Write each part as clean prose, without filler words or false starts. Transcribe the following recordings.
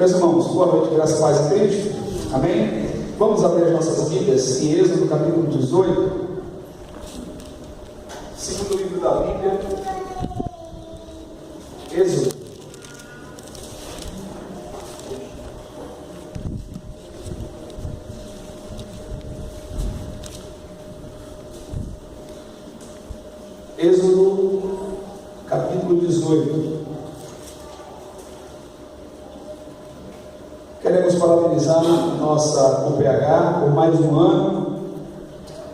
Meus irmãos, boa noite, graças a paz em Cristo. Amém? Vamos abrir as nossas Bíblias em Êxodo capítulo 18, segundo livro da Bíblia. Êxodo. Êxodo capítulo 18. Queremos parabenizar nossa UPH por mais um ano,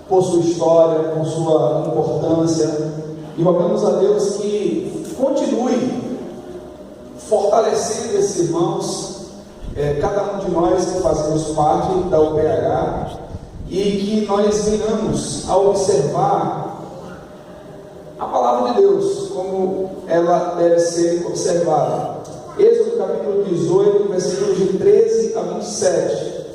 por sua história, por sua importância, e rogamos a Deus que continue fortalecendo esses irmãos, cada um de nós que fazemos parte da UPH, e que nós venhamos a observar a palavra de Deus como ela deve ser observada. Êxodo capítulo 18, versículos de 13 a 27.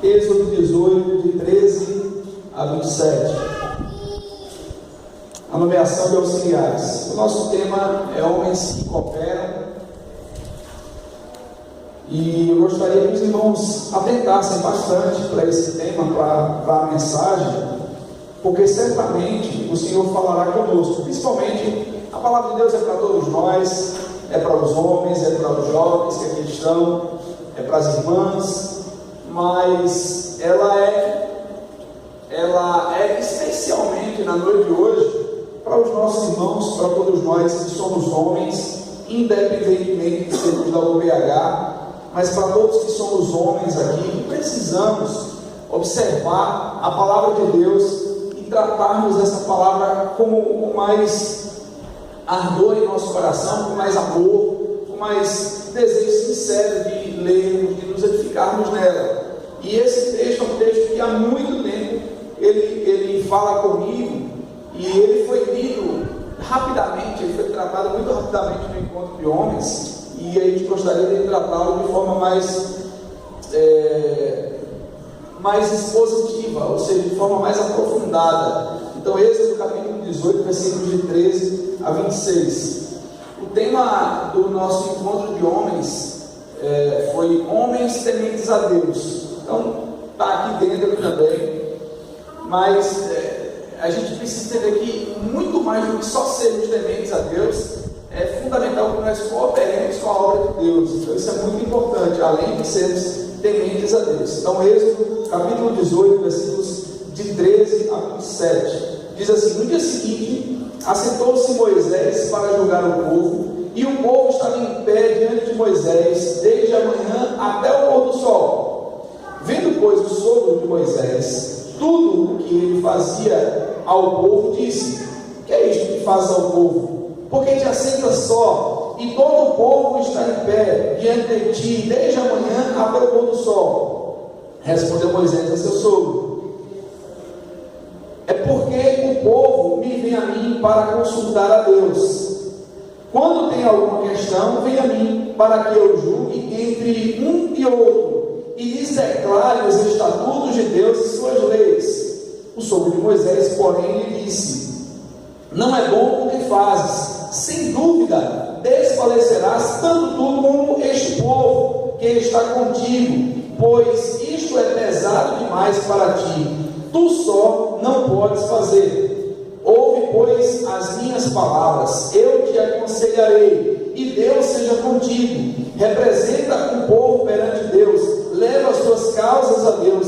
Êxodo 18, de 13 a 27. A nomeação de auxiliares. O nosso tema é homens que cooperam. E eu gostaria que os irmãos atentassem bastante para esse tema, para a mensagem, porque certamente o Senhor falará conosco, principalmente. A palavra de Deus é para todos nós, é para os homens, é para os jovens que aqui estão, é para as irmãs, mas ela é especialmente na noite de hoje para os nossos irmãos, para todos nós que somos homens, independentemente de sermos da UPH, mas para todos que somos homens aqui, que precisamos observar a palavra de Deus e tratarmos essa palavra com mais ardor em nosso coração, com mais amor, com mais desejo sincero de lermos, de nos edificarmos nela. E esse texto é um texto que há muito tempo ele fala comigo, e ele foi lido rapidamente, ele foi tratado muito rapidamente no encontro de homens, e a gente gostaria de tratá-lo de forma mais expositiva, ou seja, de forma mais aprofundada. Então, Êxodo capítulo 18, versículos de 13 a 26. O tema do nosso encontro de homens foi homens tementes a Deus. Então, está aqui dentro também, mas a gente precisa entender que muito mais do que só sermos tementes a Deus, é fundamental que nós cooperemos com a obra de Deus. Então, isso é muito importante, além de sermos tementes a Deus. Então, Êxodo capítulo 18, versículos de 13 a 27. Diz assim: no dia seguinte, assentou-se Moisés para julgar o povo, e o povo estava em pé diante de Moisés, desde a manhã até o pôr do sol. Vendo, pois, o sogro de Moisés tudo o que ele fazia ao povo, disse: que é isto que fazes ao povo? Porque te assentas só, e todo o povo está em pé diante de ti, desde a manhã até o pôr do sol. Respondeu Moisés a seu sogro: é porque o povo me vem a mim para consultar a Deus. Quando tem alguma questão, vem a mim para que eu julgue entre um e outro, e lhes declare os estatutos de Deus e suas leis. O sogro de Moisés, porém, lhe disse: não é bom o que fazes. Sem dúvida, desfalecerás tanto tu como este povo que está contigo, pois isto é pesado demais para ti. Tu só não podes fazer. Ouve, pois, as minhas palavras, eu te aconselharei, e Deus seja contigo. Representa o povo perante Deus, leva as tuas causas a Deus,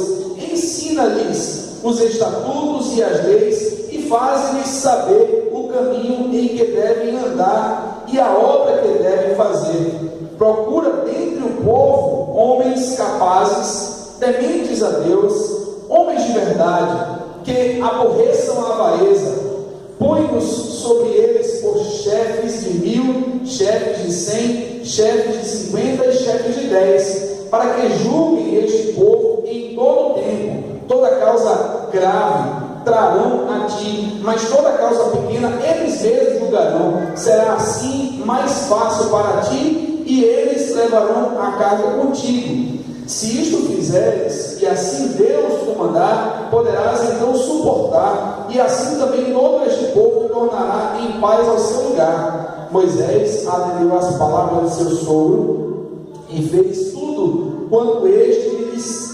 ensina-lhes os estatutos e as leis, e faz-lhes saber o caminho em que devem andar e a obra que devem fazer. Procura dentre o povo homens capazes, tementes a Deus, homens de verdade, que aborreçam a avareza. Põe-nos sobre eles por chefes de 1000, chefes de 100, chefes de 50 e chefes de 10, para que julguem este povo em todo o tempo. Toda causa grave trarão a ti, mas toda causa pequena eles mesmos julgarão. Será assim mais fácil para ti, e eles levarão a carga contigo. Se isto fizeres, e assim Deus te mandar, poderás então suportar, e assim também todo este povo tornará em paz ao seu lugar. Moisés atendeu às palavras de seu sogro e fez tudo quanto este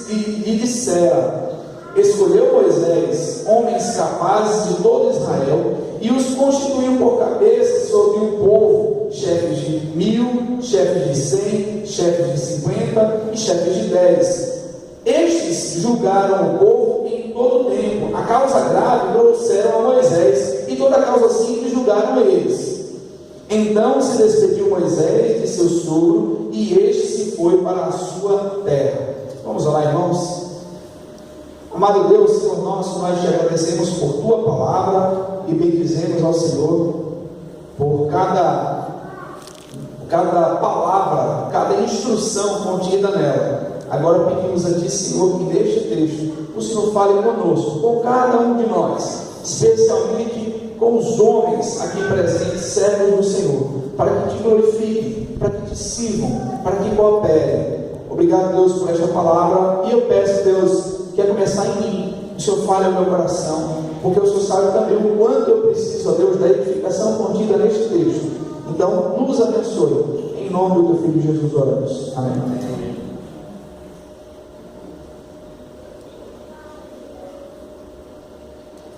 lhe dissera. Escolheu Moisés homens capazes de todo Israel e os constituiu por cabeça sobre um povo, chefes de 1000, chefes de 100, chefes de 50 e chefes de 10. Estes julgaram o povo em todo o tempo. A causa grave trouxeram a Moisés, e toda a causa simples julgaram eles. Então se despediu Moisés de seu sogro, e este se foi para a sua terra. Vamos orar, irmãos? Amado Deus, Senhor nosso, nós te agradecemos por tua palavra e bendizemos ao Senhor por cada palavra, cada instrução contida nela. Agora pedimos a Ti, Senhor, que neste texto o Senhor fale conosco, com cada um de nós, especialmente com os homens aqui presentes, servos do Senhor, para que Te glorifiquem, para que Te sirvam, para que cooperem. Obrigado, Deus, por esta palavra, e eu peço, Deus, que a começar em mim, o Senhor fale ao meu coração, porque o Senhor sabe também o quanto eu preciso, ó Deus, da edificação contida neste texto. Então, nos abençoe, em nome do Teu Filho Jesus oramos. Amém.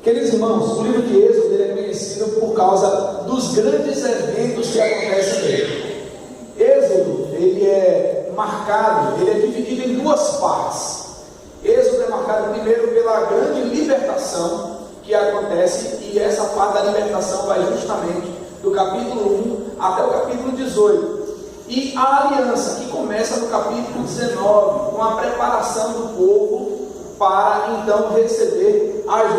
Queridos irmãos, o livro de Êxodo ele é conhecido por causa dos grandes eventos que acontecem nele. Êxodo, ele é marcado, ele é dividido em duas partes. Êxodo é marcado primeiro pela grande libertação que acontece, e essa parte da libertação vai justamente do capítulo 1 até o capítulo 18. E a aliança, que começa no capítulo 19, com a preparação do povo para então receber as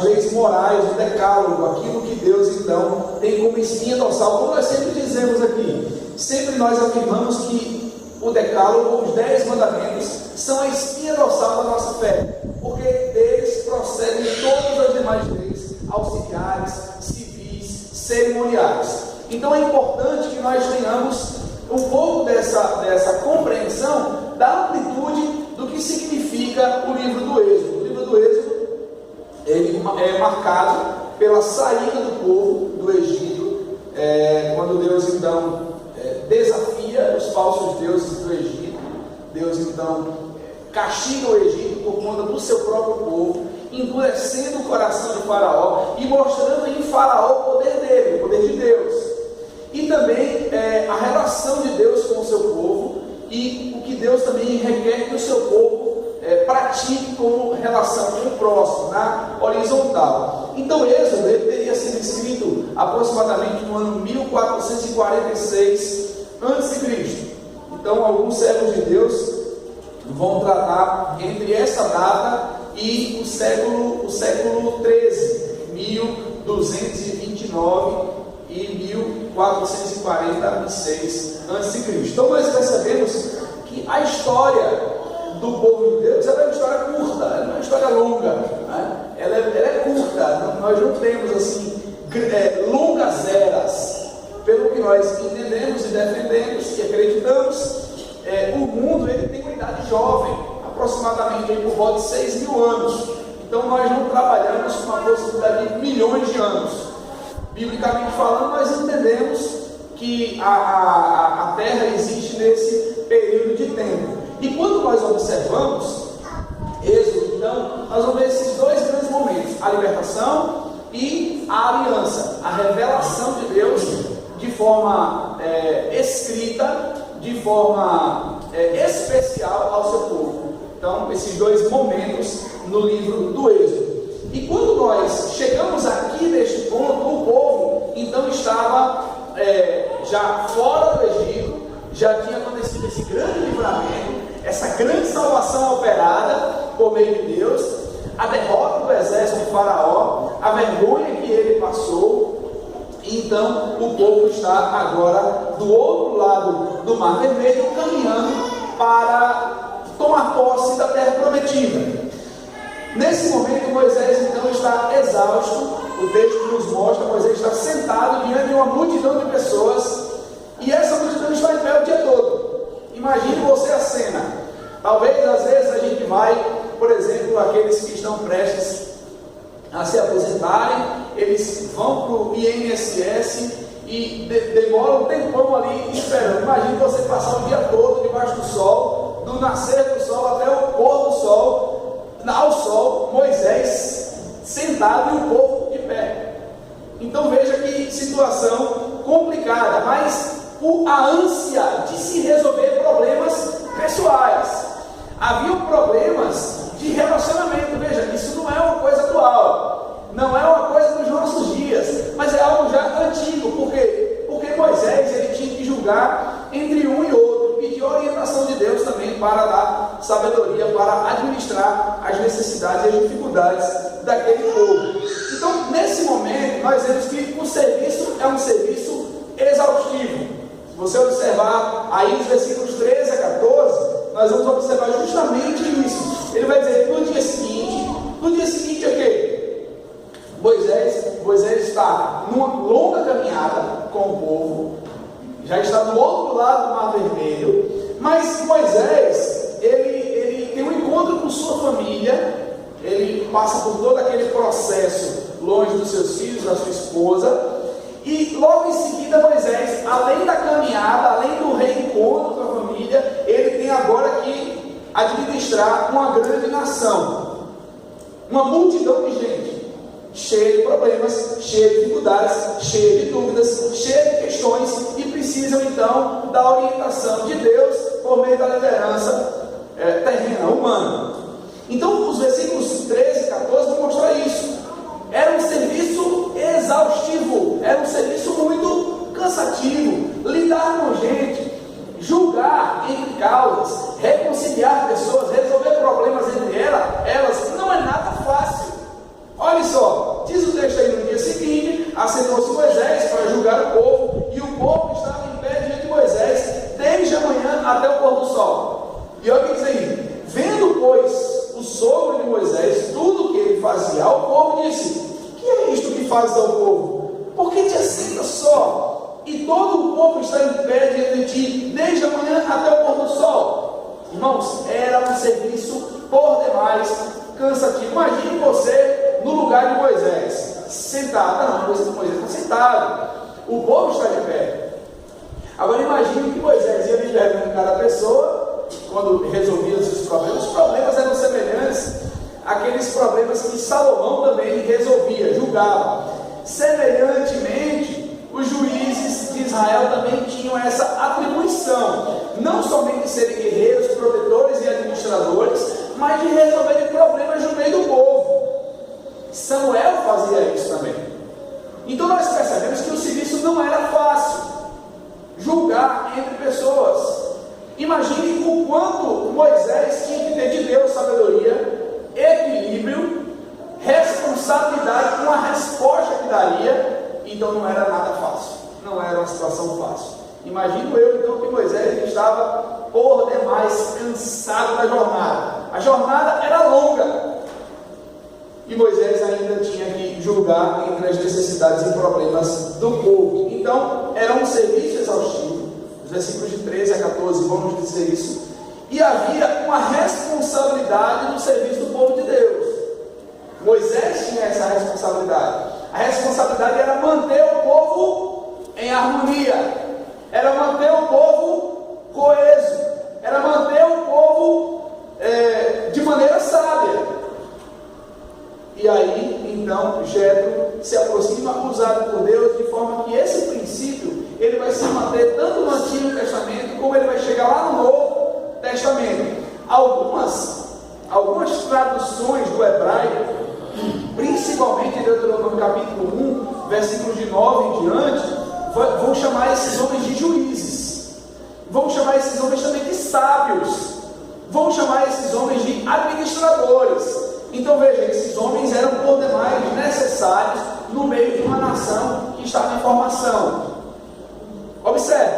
leis morais, o decálogo, aquilo que Deus então tem como espinha dorsal. Como nós sempre dizemos aqui, sempre nós afirmamos que o decálogo, os 10 mandamentos, são a espinha dorsal da nossa fé, porque deles procedem todas as demais leis auxiliares, civis, cerimoniais. Então é importante que nós tenhamos um pouco dessa compreensão da amplitude do que significa o livro do Êxodo. O livro do Êxodo ele é marcado pela saída do povo do Egito, quando Deus então desafia os falsos deuses do Egito. Deus então castiga o Egito por conta do seu próprio povo, endurecendo o coração de Faraó e mostrando em Faraó o poder dele, o poder de Deus, e também a relação de Deus com o seu povo, e o que Deus também requer que o seu povo pratique como relação com o próximo, na horizontal. Então Êxodo ele teria sido escrito aproximadamente no ano 1446 a.C. Então alguns servos de Deus vão tratar entre essa data e o século 13, 1229 e 1446 a.C. Então nós percebemos que a história do povo de Deus ela é uma história curta, ela não é uma história longa, né? ela é curta, nós não temos assim longas eras. Pelo que nós entendemos e defendemos e acreditamos, o mundo ele tem uma idade jovem, aproximadamente por volta de 6.000 anos. Então nós não trabalhamos com uma possibilidade de milhões de anos. Biblicamente falando, nós entendemos que a Terra existe nesse período de tempo. E quando nós observamos Êxodo, então, nós vamos ver esses dois grandes momentos: a libertação e a aliança, a revelação de Deus de forma escrita, de forma especial ao seu povo. Então, esses dois momentos no livro do Êxodo. E quando nós chegamos aqui neste ponto, o povo então estava já fora do Egito, já tinha acontecido esse grande livramento, essa grande salvação operada por meio de Deus, a derrota do exército de Faraó, a vergonha que ele passou. Então o povo está agora do outro lado do Mar Vermelho, caminhando para tomar posse da terra prometida. Nesse momento Moisés então está exausto. O texto nos mostra Moisés está sentado diante de uma multidão de pessoas, e essa multidão está em pé o dia todo. Imagine você a cena. Talvez às vezes a gente vai, por exemplo, aqueles que estão prestes a se aposentarem, eles vão para o INSS e demoram um tempão ali esperando. Imagine você passar o dia todo debaixo do sol, do nascer do sol até o pôr do sol, ao sol, Moisés sentado e o povo de pé. Então veja que situação complicada, mas a ânsia de se resolver problemas pessoais. Havia problemas de relacionamento. Veja, isso não é uma coisa atual, não é uma coisa dos nossos dias, mas é algo já antigo. Por quê? Porque Moisés ele tinha que julgar entre um e outro, pedir orientação de Deus também para dar sabedoria, para administrar as necessidades e as dificuldades daquele povo. Então, nesse momento, nós vemos que o serviço é um serviço exaustivo. Se você observar aí nos versículos 13 a 14, nós vamos observar justamente isso. Ele vai dizer que no dia seguinte é o quê? Moisés está numa longa caminhada com o povo, já está do outro lado do Mar Vermelho, mas Moisés, ele tem um encontro com sua família, ele passa por todo aquele processo longe dos seus filhos, da sua esposa, e logo em seguida Moisés, além da caminhada, além do reencontro com a família, ele tem agora que administrar uma grande nação, uma multidão de gente, cheia de problemas, cheia de dificuldades, cheia de dúvidas, cheia de questões, e precisam então da orientação de Deus por meio da liderança terrena, humana. Então os versículos 13 e 14 vão mostrar isso. Era um serviço exaustivo, era um serviço muito cansativo, lidar com gente, julgar entre causas, reconciliar pessoas, resolver problemas entre elas, não é nada fácil. Olha só, diz o texto aí: no dia seguinte, assentou-se Moisés para julgar o povo, e o povo estava em pé diante de Moisés, desde a manhã até o pôr do sol. E olha o que diz aí: vendo, pois, o sogro de Moisés tudo o que ele fazia ao povo, disse: que é isto que fazes ao povo? Por que te assentas só? E todo o povo está em pé diante de ti, desde a manhã até o pôr do sol. Irmãos, era um serviço por demais cansativo. Imagine você no lugar de Moisés, sentado. Não, Moisés está sentado, o povo está de pé. Agora imagine que Moisés ia liberando cada pessoa quando resolvia os seus problemas. Os problemas eram semelhantes àqueles problemas que Salomão também resolvia, julgava. Semelhantemente, os juízes de Israel também tinham essa atribuição, não somente de serem guerreiros, protetores e administradores, mas de resolverem problemas no meio do povo. Samuel fazia isso também. Então nós percebemos que o serviço não era fácil, julgar entre pessoas. Imagine o quanto Moisés tinha que ter de Deus sabedoria, equilíbrio, responsabilidade com a resposta que daria. Então não era nada fácil, não era uma situação fácil. Imagino eu então que Moisés estava por demais cansado da jornada. A jornada era longa e Moisés ainda tinha que julgar entre as necessidades e problemas do povo. Então era um serviço exaustivo. Os versículos de 13 a 14 vão nos dizer isso. E havia uma responsabilidade no serviço do povo de Deus. Moisés tinha essa responsabilidade. A responsabilidade era manter o povo em harmonia, era manter o povo coeso, era manter o povo de maneira sábia. E aí, então, Jetro se aproxima, usado por Deus, de forma que esse princípio ele vai se manter tanto no Antigo Testamento, como ele vai chegar lá no Novo Testamento. Algumas traduções do hebraico, principalmente em Deuteronômio capítulo 1, versículos de 9 em diante, vão chamar esses homens de juízes, vão chamar esses homens também de sábios, vão chamar esses homens de administradores. Então veja, esses homens eram por demais necessários no meio de uma nação que estava em formação. Observe,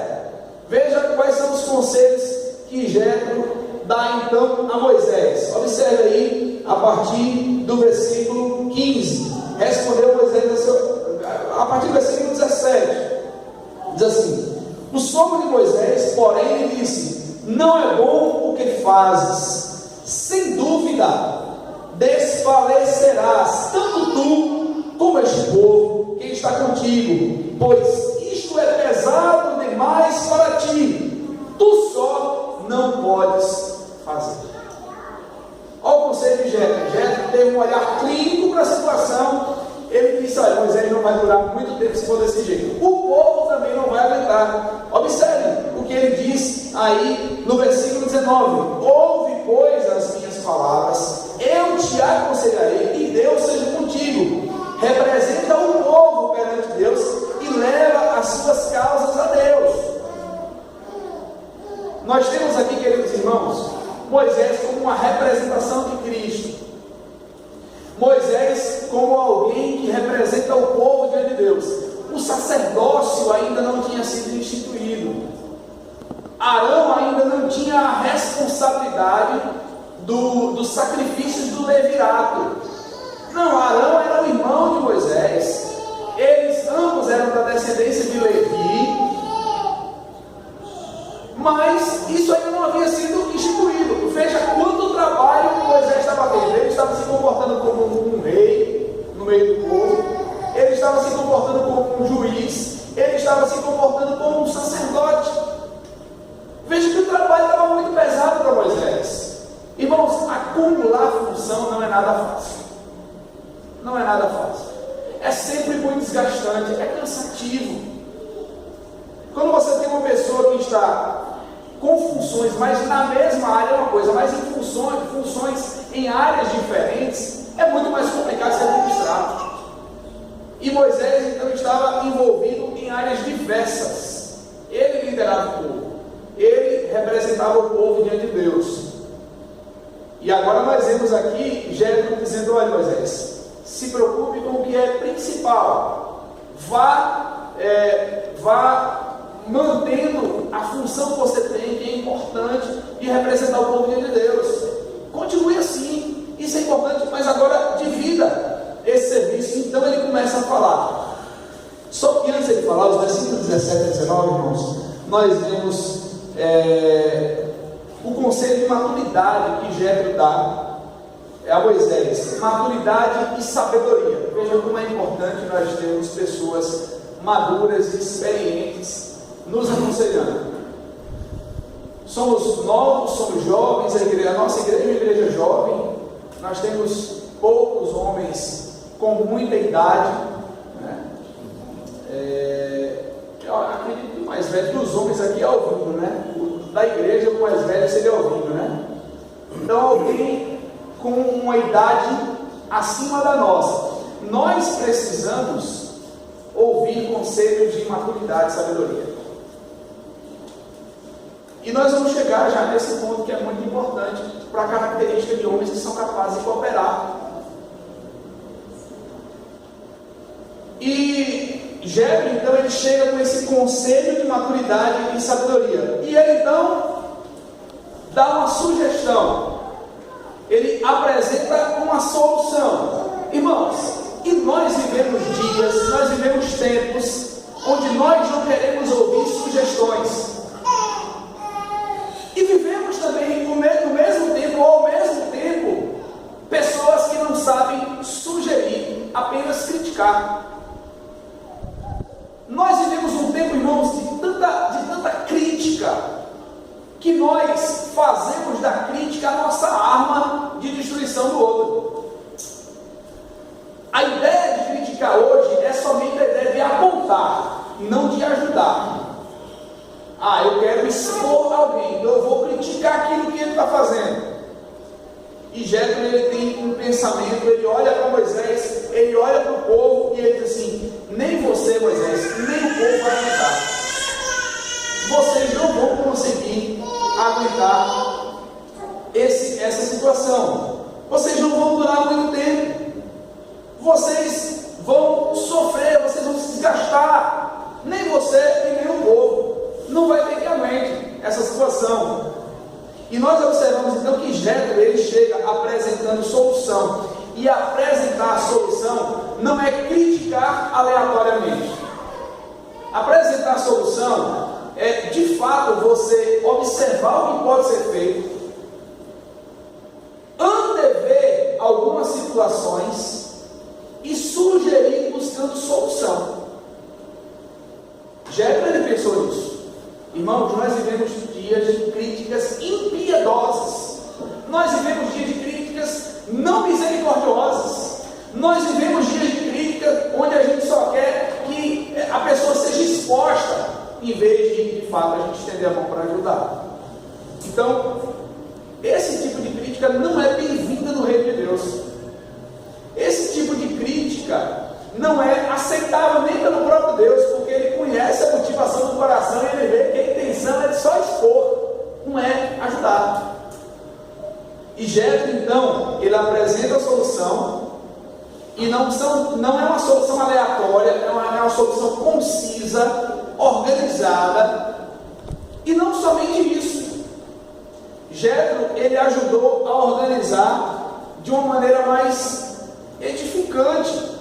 veja quais são os conselhos que Jetro dá então a Moisés. Observe aí a partir do versículo 15. Respondeu Moisés a partir do versículo 17. Diz assim: o sogro de Moisés, porém, lhe disse: não é bom o que fazes, sem dúvida desfalecerás, tanto tu como este povo que está contigo, pois isto é pesado demais para ti, tu só não podes fazer. Olha o conselho de Jetro. Jetro teve um olhar clínico para a situação. Ele disse: olha, Moisés não vai durar muito tempo se for desse jeito. O povo também não vai aguentar. Observe o que ele diz aí no versículo 19: ouve, pois, as minhas palavras, eu te aconselharei, e Deus seja contigo. Representa o povo perante Deus e leva as suas causas a Deus. Nós temos aqui, queridos irmãos, Moisés como uma representação de Cristo. Moisés como alguém que representa o povo diante de Deus. O sacerdócio ainda não tinha sido instituído. Arão ainda não tinha a responsabilidade dos sacrifícios do levirato. Não, Arão era o irmão de Moisés. Eles ambos eram da descendência de Levi, mas isso ainda não havia sido instituído. Veja quanto trabalho Moisés estava tendo. Ele estava se comportando como um rei no meio do povo, ele estava se comportando como um juiz, ele estava se comportando como um sacerdote. Veja que o trabalho estava muito pesado para Moisés. Irmãos, acumular função não é nada fácil. Não é nada fácil. É sempre muito desgastante, é cansativo. Quando você tem uma pessoa que está com funções, mas na mesma área é uma coisa, mas em funções em áreas diferentes, é muito mais complicado se administrar. E Moisés então estava envolvido em áreas diversas. Ele liderava o povo, ele representava o povo diante de Deus. E agora nós vemos aqui Jetro dizendo: olha, Moisés, se preocupe com o que é principal, vá mantendo a função que você tem, que é importante, de representar o povo diante de Deus. Continue assim, isso é importante, mas agora divida esse serviço. Então ele começa a falar. Só que antes de ele falar, os versículos 17 e 19, irmãos, nós vemos o conselho de maturidade que Jetro dá a Moisés: maturidade e sabedoria. Veja como é importante nós termos pessoas maduras e experientes nos aconselhando. Somos novos, somos jovens, a nossa igreja é uma igreja jovem, nós temos poucos homens com muita idade, né? Eu acredito que o mais velho dos homens aqui é Alvinho, né? Da igreja o mais velho seria Alvinho, né? Então alguém com uma idade acima da nossa. Nós precisamos ouvir conselhos de maturidade e sabedoria. E nós vamos chegar já nesse ponto que é muito importante para a característica de homens que são capazes de cooperar. E Jetro, então, ele chega com esse conselho de maturidade e sabedoria. E ele, então, dá uma sugestão. Ele apresenta uma solução. Irmãos, e nós vivemos dias, nós vivemos tempos onde nós não queremos ouvir sugestões. E vivemos também no mesmo tempo, ou ao mesmo tempo, pessoas que não sabem sugerir, apenas criticar. Nós vivemos um tempo, irmãos, de tanta crítica, que nós fazemos da crítica a nossa arma de destruição do outro. A ideia de criticar hoje é somente a ideia de apontar, não de ajudar. Eu quero expor alguém, então eu vou criticar aquilo que ele está fazendo. E Jetro, ele tem um pensamento, ele olha para Moisés, ele olha para o povo e ele diz assim: nem você, Moisés, nem o povo vai aguentar. Vocês não vão conseguir aguentar essa situação. Vocês não vão durar muito tempo. Vocês vão sofrer, vocês vão se desgastar. Nem você e nem o povo. Não vai ter que aguente essa situação. E nós observamos então que Jetro, ele chega apresentando solução. E apresentar a solução não é criticar aleatoriamente. Apresentar a solução é, de fato, você observar o que pode ser feito, antever algumas situações e sugerir não misericordiosas. Nós vivemos dias de crítica onde a gente só quer que a pessoa seja exposta, em vez de fato, a gente estender a mão para ajudar. Então, esse tipo de crítica não é bem-vinda no reino de Deus. Esse tipo de crítica não é aceitável nem pelo próprio Deus, porque Ele conhece a motivação do coração e Ele vê que a intenção é de só expor, não é ajudar. E Jetro, então, ele apresenta a solução, e não é uma solução aleatória, é uma solução concisa, organizada, e não somente isso. Jetro, ele ajudou a organizar de uma maneira mais edificante.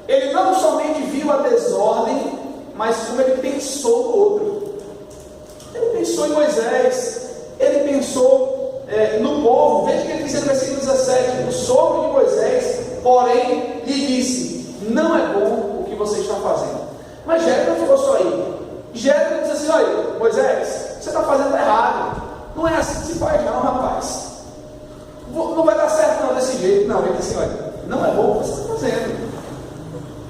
Ele não somente viu a desordem, mas como ele pensou no outro. Ele pensou em Moisés, ele pensou no povo. Veja o que ele diz no versículo 17: o sogro de Moisés, porém, lhe disse: não é bom o que você está fazendo. Mas Jetro não ficou só aí. Jetro disse assim: olha, Moisés, você está fazendo errado, não é assim que se faz não, rapaz, não vai dar certo não desse jeito. Não, ele disse assim: olha, não é bom o que você está fazendo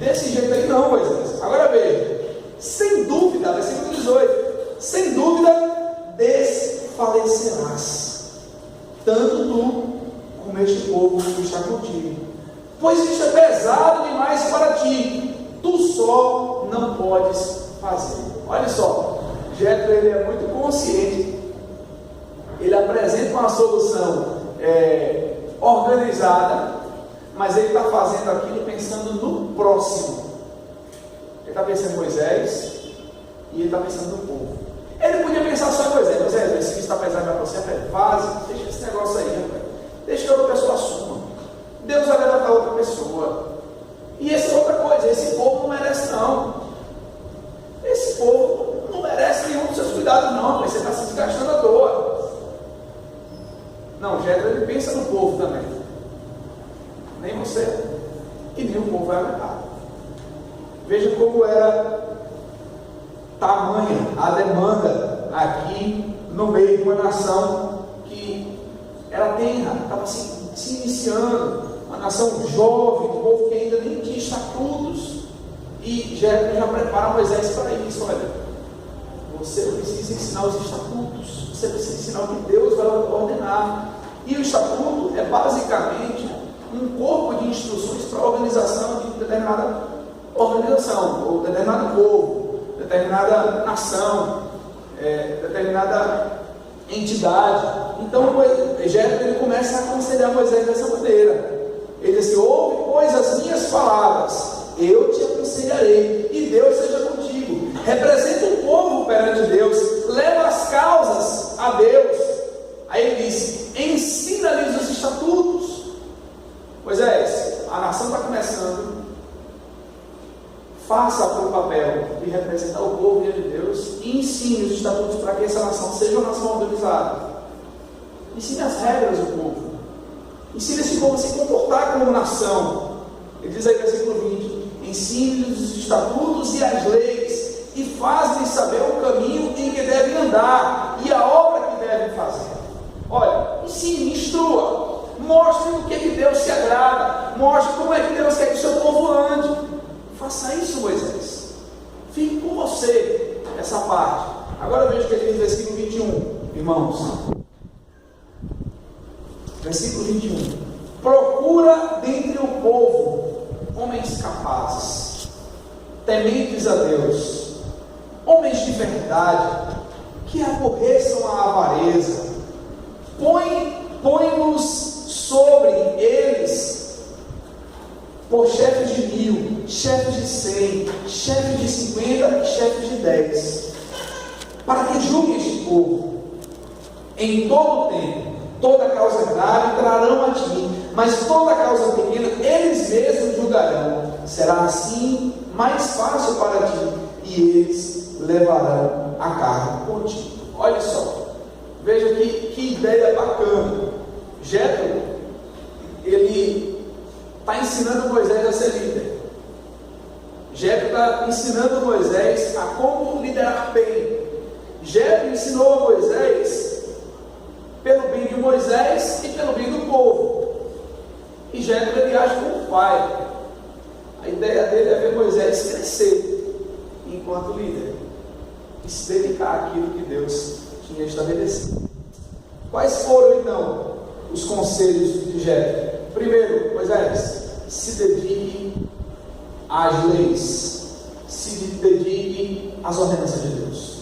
desse jeito aí não, Moisés. Agora veja, sem dúvida, versículo 18, sem dúvida desfalecerás, tanto tu como este povo que está contigo, pois isso é pesado demais para ti, tu só não podes fazer. Olha só, Jetro, ele é muito consciente, ele apresenta uma solução organizada, mas ele está fazendo aquilo pensando no próximo. Ele está pensando em Moisés e ele está pensando no povo. Ele podia pensar só em Moisés: Moisés, esse que está pesado para você, faz, deixa esse negócio aí, rapaz. Deixa que outra pessoa assuma. Deus vai levantar outra pessoa. E essa é outra coisa, esse povo não merece não. Esse povo não merece nenhum dos seus cuidados não, mas você está se desgastando à toa. Não, Jetro, ele pensa no povo também. Nem você e nem o povo vai aguentar. Veja como era tamanha a demanda aqui no meio de uma nação que era tenra, estava se iniciando, uma nação jovem, um povo que ainda nem tinha estatutos. E Jetro já prepara Moisés para isso. Olha, você precisa ensinar os estatutos, você precisa ensinar o que Deus vai ordenar. E o estatuto é basicamente um corpo de instruções para a organização de determinada organização, ou determinado povo, determinada nação, determinada entidade. Então Jetro, ele começa a aconselhar Moisés dessa maneira. Ele diz assim: ouve, pois, as minhas palavras, eu te aconselharei, e Deus seja contigo. Representa o povo perante Deus, leva as causas a Deus. Aí ele diz: ensina-lhes os estatutos. Moisés, a nação está começando, faça o papel de representar o povo diante de Deus e ensine os estatutos para que essa nação seja uma nação organizada. Ensine as regras do povo, ensine esse povo a se comportar como nação. Ele diz aí no versículo 20: ensine-lhes os estatutos e as leis, e faz-lhes saber o caminho em que devem andar e a obra que devem fazer. Olha, ensine, instrua, mostre o que Deus se agrada, mostre como é que Deus quer que o seu povo ande. Faça isso, Moisés. Fique com você essa parte. Agora veja o que ele diz no versículo 21, irmãos. Versículo 21: procura dentre o povo homens capazes, tementes a Deus, homens de verdade, que aborreçam a avareza. Põe-nos sobre eles por chefes de 1000, chefes de 100, chefes de 50 e chefes de 10, para que julguem este povo. Em todo o tempo, toda causa grave trarão a ti, mas toda causa pequena eles mesmos julgarão. Será assim mais fácil para ti, e eles levarão a carga contigo. Olha só, veja que ideia bacana. Jetro, ele está ensinando Moisés a ser líder. Jetro está ensinando Moisés a como liderar bem. Jetro ensinou a Moisés pelo bem de Moisés e pelo bem do povo. 3. Quais foram então os conselhos de Jétro? Primeiro, Moisés, se dedique às leis, se dedique às ordenanças de Deus,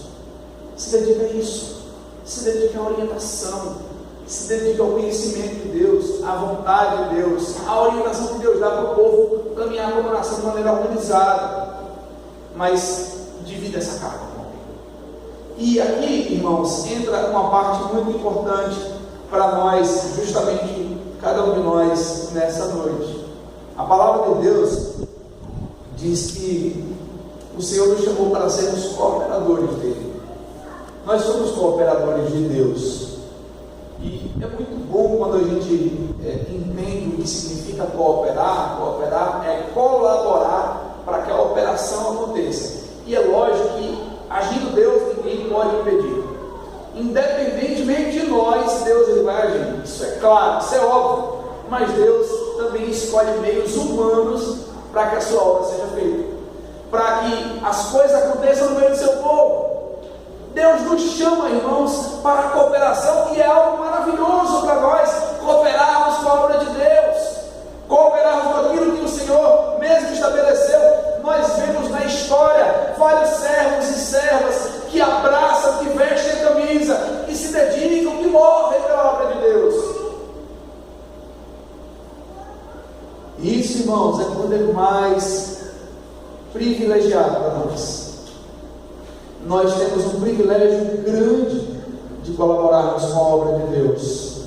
se dedique a isso, se dedique à orientação, se dedique ao conhecimento de Deus, à vontade de Deus, à orientação que Deus dá para o povo caminhar como nação de maneira organizada, mas divida essa carga. E aqui, irmãos, entra uma parte muito importante para nós, justamente cada um de nós nessa noite. A palavra de Deus diz que o Senhor nos chamou para sermos cooperadores dele. Nós somos cooperadores de Deus. E é muito bom quando a gente entende o que significa cooperar. Cooperar é colaborar para que a operação aconteça. E é lógico que, agindo Deus, ninguém pode impedir. Independentemente de nós, Deus ele vai agir. Isso é claro, isso é óbvio. Mas Deus também escolhe meios humanos para que a sua obra seja feita, para que as coisas aconteçam no meio do seu povo. Deus nos chama, irmãos, para a cooperação, e é algo maravilhoso para nós cooperarmos com a obra de Deus, cooperarmos com aquilo que o Senhor mesmo estabeleceu. Nós vemos na história vários servos e servas que abraçam, que vestem a camisa, que se dedicam, que morrem pela obra de Deus. Isso, irmãos, é o poder mais privilegiado para nós. Nós temos um privilégio grande de colaborarmos com a obra de Deus,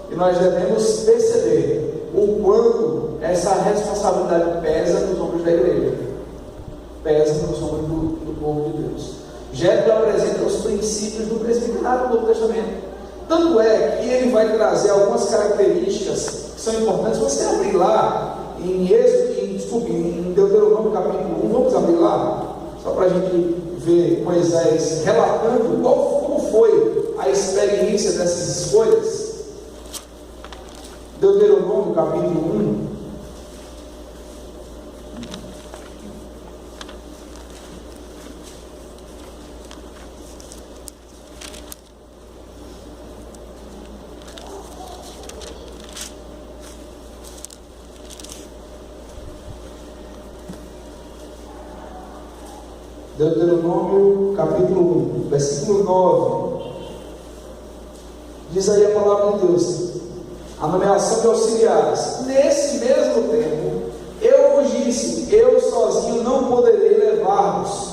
e nós devemos perceber o quanto essa responsabilidade pesa nos ombros da igreja, pesa nos ombros do povo de Deus. Jétro apresenta os princípios do presbiteriado do Novo Testamento, tanto é que ele vai trazer algumas características que são importantes. Você abrir lá em em Deuteronômio capítulo 1, vamos abrir lá, só para a gente ver Moisés relatando como foi a experiência dessas escolhas. Deuteronômio capítulo 1. Deuteronômio capítulo 1, versículo 9, diz aí a palavra de Deus: a nomeação de auxiliares. Nesse mesmo tempo, eu vos disse, eu sozinho não poderei levar-vos.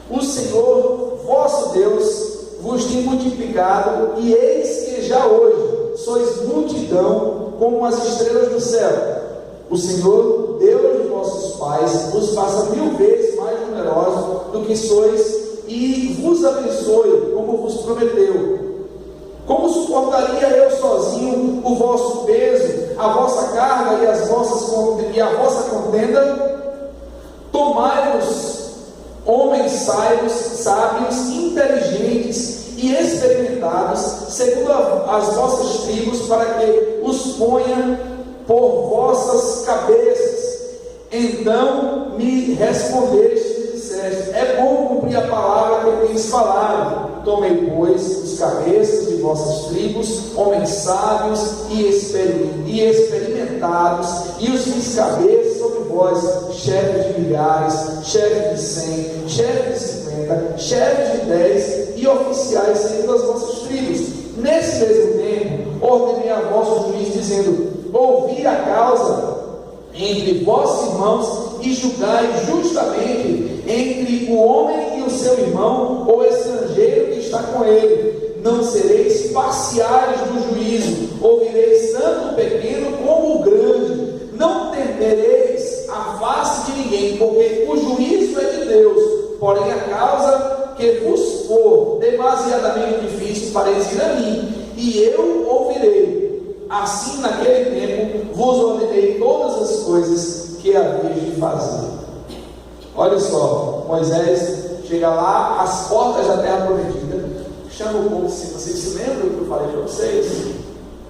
O Senhor, vosso Deus, vos tem multiplicado, e eis que já hoje sois multidão como as estrelas do céu. O Senhor, Deus de vossos pais, vos faça 1000 vezes mais numerosos do que sois, e vos abençoe, como vos prometeu. Como suportaria eu sozinho o vosso peso, a vossa carga e a vossa contenda? Tomai-vos homens sábios, inteligentes e experimentados, segundo as vossas tribos, para que os ponha por vossas cabeças. Então me respondeste e disseste: é bom cumprir a palavra que tens falado. Tomei, pois, os cabeças de vossas tribos, homens sábios e experimentados, e os fiz cabeças sobre vós, chefes de milhares, chefes de 100, chefes de 50, chefes de 10 e oficiais segundo as vossas tribos. Nesse mesmo tempo, ordenei a vosso juiz, dizendo: ouvi a causa entre vossos irmãos e julgai justamente entre o homem e o seu irmão, ou estrangeiro que está com ele. Não sereis parciais no juízo, ouvireis tanto o pequeno como o grande. Não temereis a face de ninguém, porque o juízo é de Deus. Porém, a causa que vos for demasiadamente difícil, parecer a mim, e eu ouvirei. Assim, naquele tempo, vos ordenei todas as coisas que haveis de fazer. Olha só, Moisés chega lá, às portas da terra prometida, chama o povo assim: vocês se lembram do que eu falei para vocês?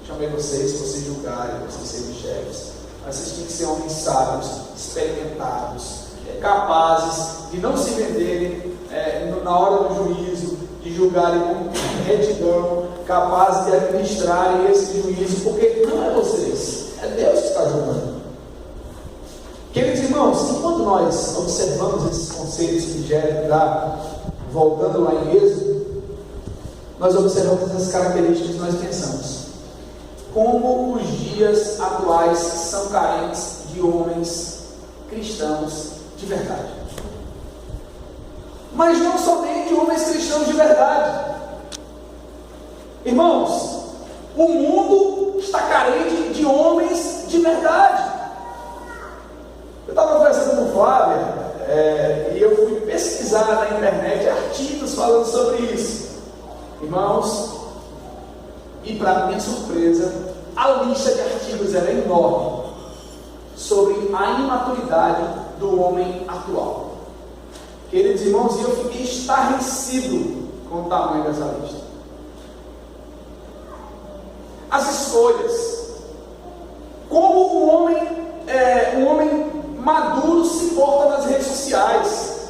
Chamei vocês para vocês julgarem, para vocês serem chefes. Mas vocês têm que ser homens sábios, experimentados, capazes de não se venderem na hora do juízo, de julgarem retidão, capazes de administrarem esse juízo, porque não é vocês, é Deus que está julgando. Queridos irmãos, enquanto nós observamos esses conceitos que Jeremias dá, voltando lá em Êxodo, nós observamos essas características e nós pensamos: como os dias atuais são carentes de homens cristãos de verdade. Mas não somente homens cristãos de verdade. Irmãos, o mundo está carente de homens de verdade. Eu estava conversando com Flávia, e eu fui pesquisar na internet artigos falando sobre isso. Irmãos, e para minha surpresa, a lista de artigos era enorme sobre a imaturidade do homem atual. Queridos irmãos, eu fiquei estarrecido com o tamanho dessa lista. As escolhas, como um homem maduro se porta nas redes sociais,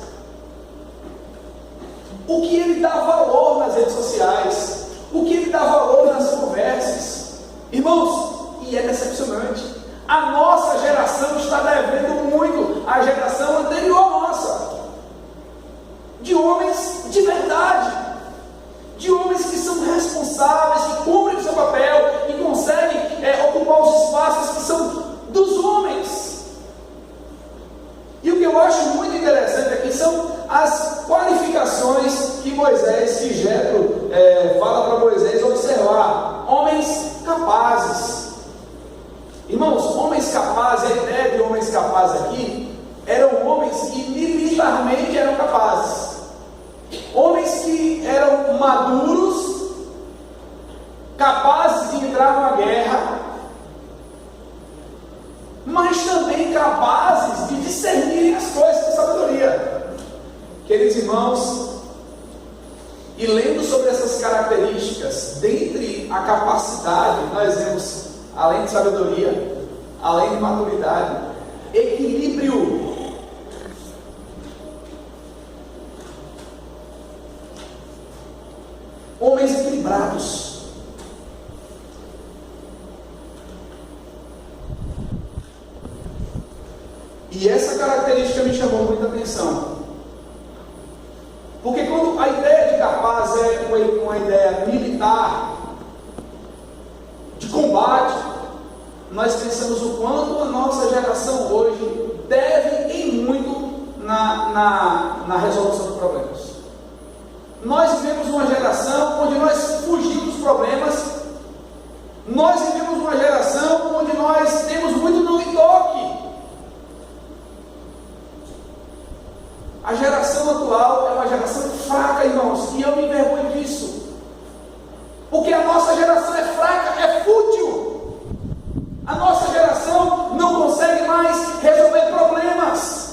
o que ele dá valor nas redes sociais, o que ele dá valor nas conversas. Irmãos, e é decepcionante, a nossa geração está devendo muito à geração anterior à nossa, de homens de verdade, de homens que são responsáveis, que cumprem o seu papel e conseguem ocupar os espaços que são dos homens. E o que eu acho muito interessante aqui são as qualificações que Moisés, que Jetro fala para Moisés observar: homens capazes. Irmãos, homens capazes, a ideia de homens capazes aqui eram homens que militarmente eram capazes, homens que eram maduros, capazes de entrar numa guerra, mas também capazes de discernir as coisas com sabedoria. Queridos irmãos, e lendo sobre essas características, dentre a capacidade, nós vemos, além de sabedoria, além de maturidade, equilíbrio. Homens equilibrados. E essa característica me chamou muita atenção. Porque quando a ideia de capaz é uma ideia militar, de combate, nós pensamos o quanto a nossa geração hoje deve em muito na resolução dos problemas. Nós vivemos uma geração onde nós fugimos dos problemas. Nós vivemos uma geração onde nós temos muito não me toque. A geração atual é uma geração fraca, irmãos, e eu me envergonho disso, porque a nossa geração é fraca, é fútil. A nossa geração não consegue mais resolver problemas.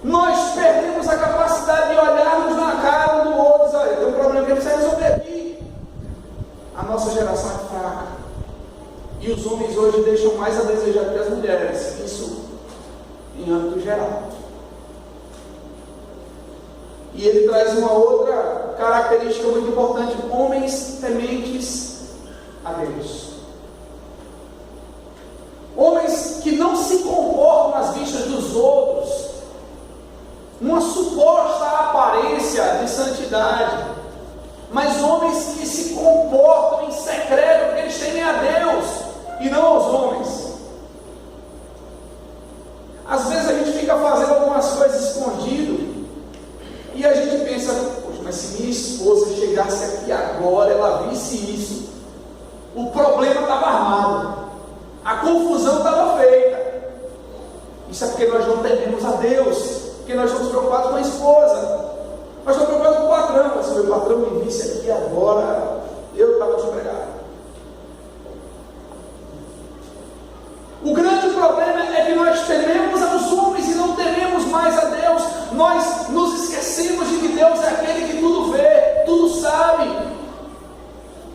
Nós perdemos a capacidade de olharmos na cara um do outro e dizer: olha, tem um problema que precisa resolver aqui. A nossa geração é fraca, e os homens hoje deixam mais a desejar que as mulheres. Isso em âmbito geral. E ele traz uma outra característica muito importante: homens tementes a Deus. Homens que não se comportam às vistas dos outros, uma suposta aparência de santidade, mas homens que se comportam em secreto, porque eles temem a Deus e não aos homens. Às vezes a gente fica fazendo algumas coisas escondido e a gente pensa: poxa, mas se minha esposa chegasse aqui agora, ela visse isso, o problema estava armado, a confusão estava feita. Isso é porque nós não tememos a Deus, porque nós estamos preocupados com a esposa, nós estamos preocupados com o patrão. Se meu patrão me visse aqui agora, eu estava desempregado. O grande problema é que nós tememos aos homens e não tememos mais a Deus. Nós nos esquecemos de que Deus é aquele que tudo vê, tudo sabe.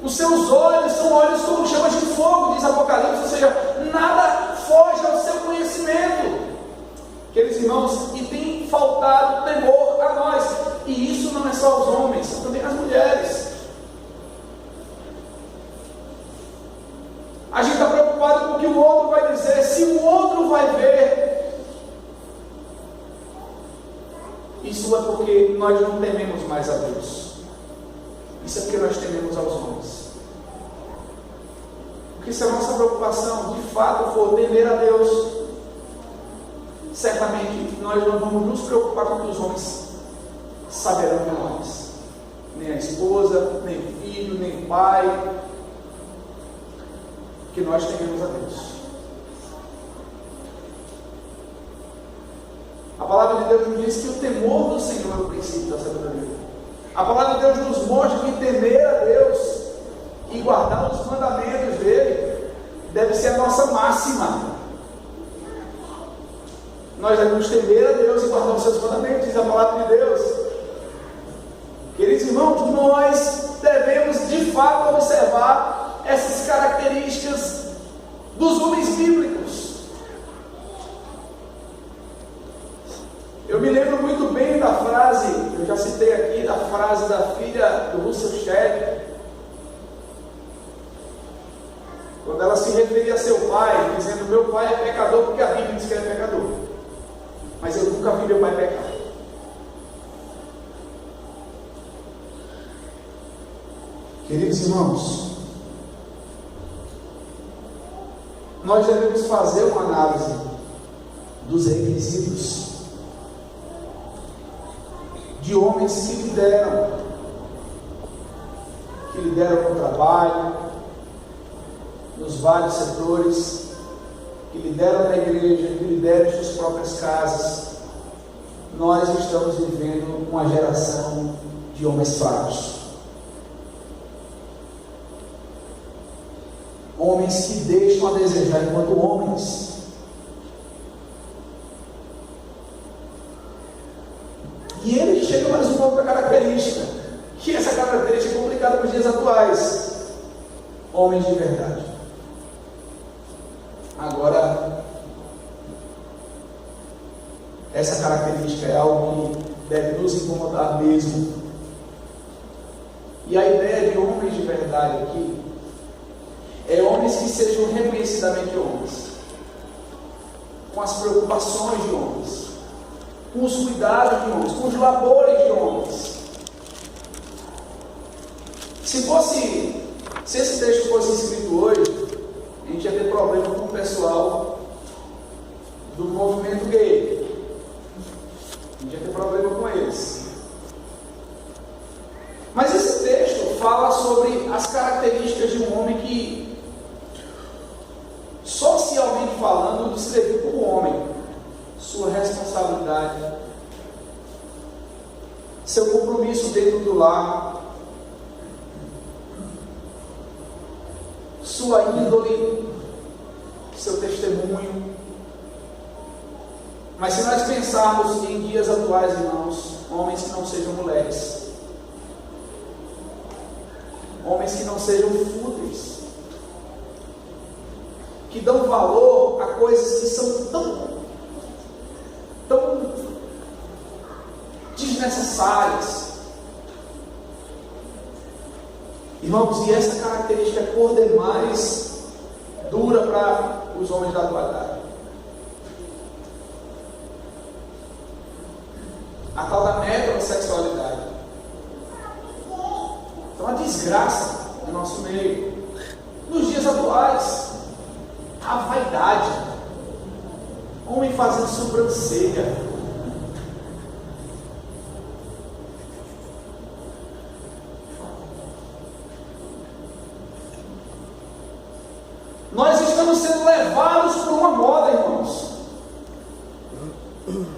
Os seus olhos são olhos como chamas de fogo, diz Apocalipse, ou seja, nada foge ao seu conhecimento. Queridos irmãos, e tem faltado temor a nós. E isso não é só os homens, são também as mulheres. A gente está preocupado com o que o outro vai dizer, se o outro vai ver. Isso é porque nós não tememos mais a Deus. Isso é porque nós tememos aos homens. Porque se a nossa preocupação de fato for temer a Deus, certamente nós não vamos nos preocupar com o que os homens saberão de nós. Nem a esposa, nem o filho, nem o pai. Que nós tememos a Deus. A palavra de Deus nos diz que o temor do Senhor é o princípio da sabedoria. A palavra de Deus nos mostra que temer a Deus e guardar os mandamentos dele deve ser a nossa máxima. Nós devemos temer a Deus e guardar os seus mandamentos, diz a palavra de Deus. Queridos irmãos, nós devemos de fato observar essas características dos homens bíblicos. Eu me lembro muito bem da frase, eu já citei aqui, da frase da filha do Russell Shedd, quando ela se referia a seu pai, dizendo: meu pai é pecador porque a Bíblia diz que ele é pecador, mas eu nunca vi meu pai pecar. Queridos irmãos, nós devemos fazer uma análise dos requisitos de homens que lideram o trabalho, nos vários setores, que lideram na igreja, que lideram suas próprias casas. Nós estamos vivendo uma geração de homens fracos. Homens que deixam a desejar enquanto homens. E ele chega mais uma outra característica, que essa característica é complicada nos dias atuais. Homens de verdade. Agora, essa característica é algo que deve nos incomodar mesmo. E a ideia de homens de verdade aqui é homens que sejam reconhecidamente homens, com as preocupações de homens, com os cuidados de homens, com os labores de homens. Se esse texto fosse escrito hoje, a gente ia ter problema com o pessoal do movimento gay. A gente ia ter problema com eles. Mas esse texto fala sobre as características de um homem que, socialmente falando, descrevido como homem: sua responsabilidade, seu compromisso dentro do lar, sua índole, seu testemunho. Mas se nós pensarmos em dias atuais, irmãos, homens que não sejam mulheres, homens que não sejam fúteis, que dão valor a coisas que são tão desnecessárias. Irmãos, e essa característica é por demais dura para os homens da atualidade. A tal da metrosexualidade. É uma desgraça no nosso meio. Nos dias atuais, a vaidade, homem fazendo sobrancelha, nós estamos sendo levados por uma moda, irmãos.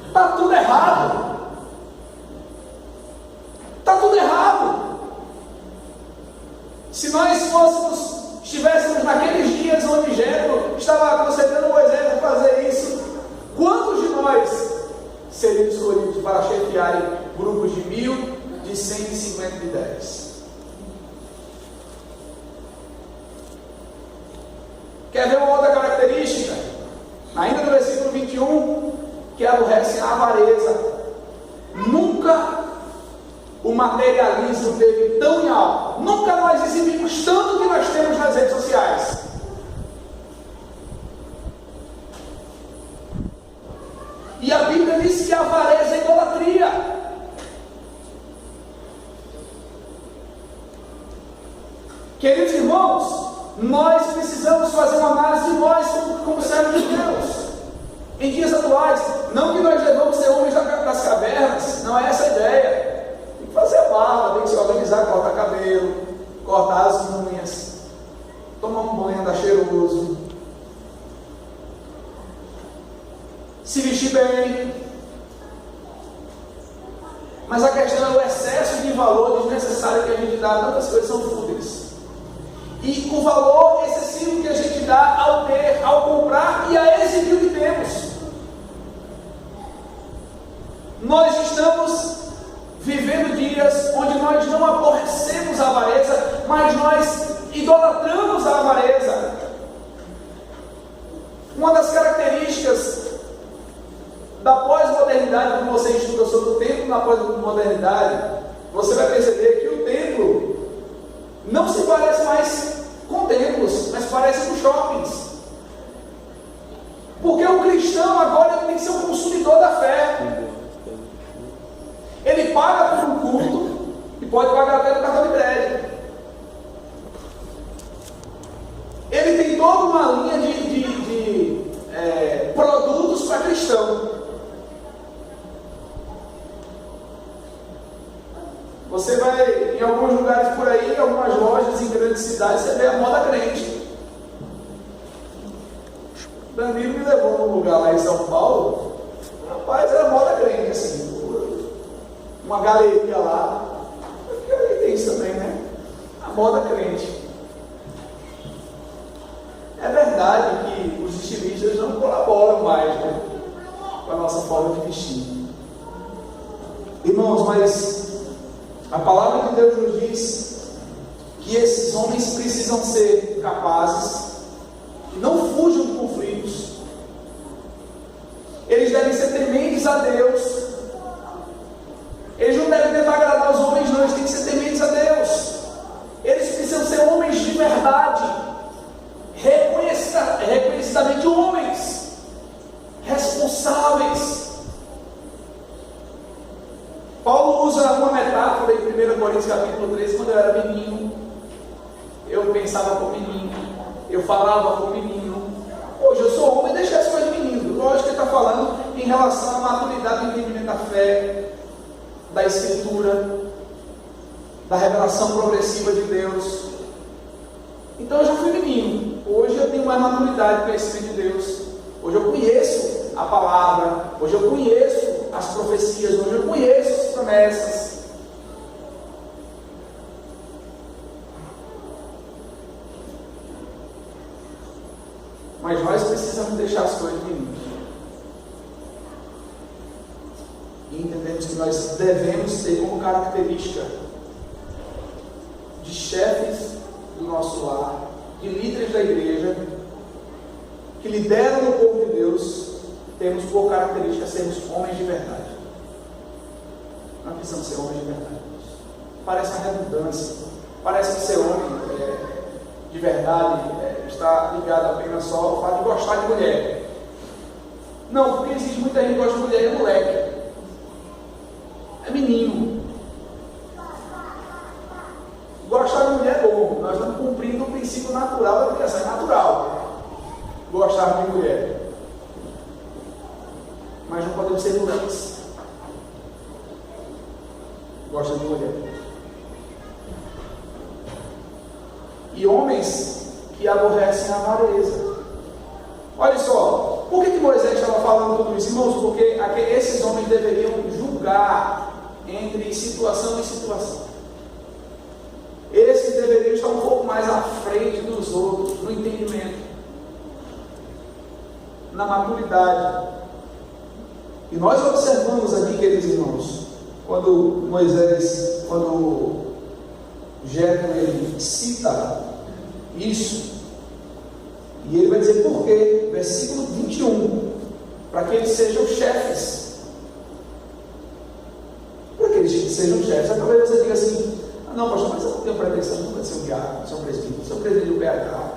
Está tudo errado. Está tudo errado. Se nós estivéssemos naqueles dias onde Jetro estava aconselhando Moisés a fazer isso, quantos de nós seríamos escolhidos para chefiarem grupos de 1.000, de 150 e de 10? Quer ver uma outra característica? Ainda no versículo 21, que aborrecem a avareza, nunca materialismo teve tão em alta. Nunca nós exibimos tanto que nós temos nas redes sociais. E a Bíblia diz que a avareza é idolatria. Queridos irmãos, nós precisamos fazer uma análise de nós como servos de Deus. Em dias atuais, não que nós devamos ser homens das cavernas, não é essa a ideia. Tem que fazer a barba, tem que se organizar, cortar cabelo, cortar as unhas, tomar um banho, andar cheiroso, se vestir bem. Mas a questão é o excesso de valor desnecessário que a gente dá, tantas coisas são fúteis. E o valor excessivo que a gente dá ao ter, ao comprar e a exibir o que temos. Nós estamos vivendo dias onde nós não aborrecemos a avareza, mas nós idolatramos a avareza. Uma das características da pós-modernidade, quando você estuda sobre o tempo na pós-modernidade, você vai perceber que o templo não se parece mais com templos, mas parece com shoppings. Porque o cristão agora tem que ser um consumidor da fé. Ele paga por um culto e pode pagar até no cartão de crédito. Ele tem toda uma linha de produtos para cristão. Você vai em alguns lugares por aí, em algumas lojas em grandes cidades, você vê a moda crente. Danilo me levou num lugar lá em São Paulo, rapaz, era moda crente, assim, uma galeria lá. Que aí tem isso também, né? A moda crente. É verdade que os estilistas não colaboram mais, né, com a nossa forma de vestir. Irmãos, mas a palavra de Deus nos diz que esses homens precisam ser capazes, que não fujam de conflitos. Eles devem ser tementes a Deus. Eles não devem tentar agradar os homens, não. Eles têm que ser tementes a Deus. Eles precisam ser homens de verdade, reconhecidamente homens, responsáveis. Paulo usa uma metáfora em 1 Coríntios capítulo 13, quando eu era menino, eu pensava como menino, eu falava como menino. Hoje eu sou homem e deixo as coisas de menino. Lógico que ele está falando em relação à maturidade do entendimento da fé, da Escritura, da revelação progressiva de Deus. Então eu já fui menino. Hoje eu tenho mais maturidade e conhecimento de Deus. Hoje eu conheço a palavra, hoje eu conheço as profecias, hoje eu conheço as promessas. Mas nós precisamos deixar as coisas de mim. E entendemos que nós devemos ter como característica de chefes do nosso lar, de líderes da igreja, que lideram o povo de Deus, temos por característica sermos homens de verdade. Nós precisamos ser homens de verdade. Parece uma redundância. Parece que ser homem de verdade está ligado apenas só ao fato de gostar de mulher. Não, porque existe muita gente que gosta de mulher, é moleque. É menino. Gostar de mulher é bom. Nós estamos cumprindo o princípio natural da criação. É natural gostar de mulher. Mas não podemos ser moleques. Gosta de mulher. E homens que aborrecem a avareza. Olha só, por que Moisés estava falando tudo isso, irmãos? Porque esses homens deveriam julgar entre situação e situação. Esses deveriam estar um pouco mais à frente dos outros, no entendimento, na maturidade. E nós observamos aqui, queridos irmãos, quando Jetro ele cita isso, e ele vai dizer por quê, versículo 21, para que eles sejam chefes. Para que eles tinham que sejam chefes. Aí talvez você diga assim: não, pastor, mas eu não tenho pretensão de ser um diácono, de ser um presbítero, de ser um presidente do PH,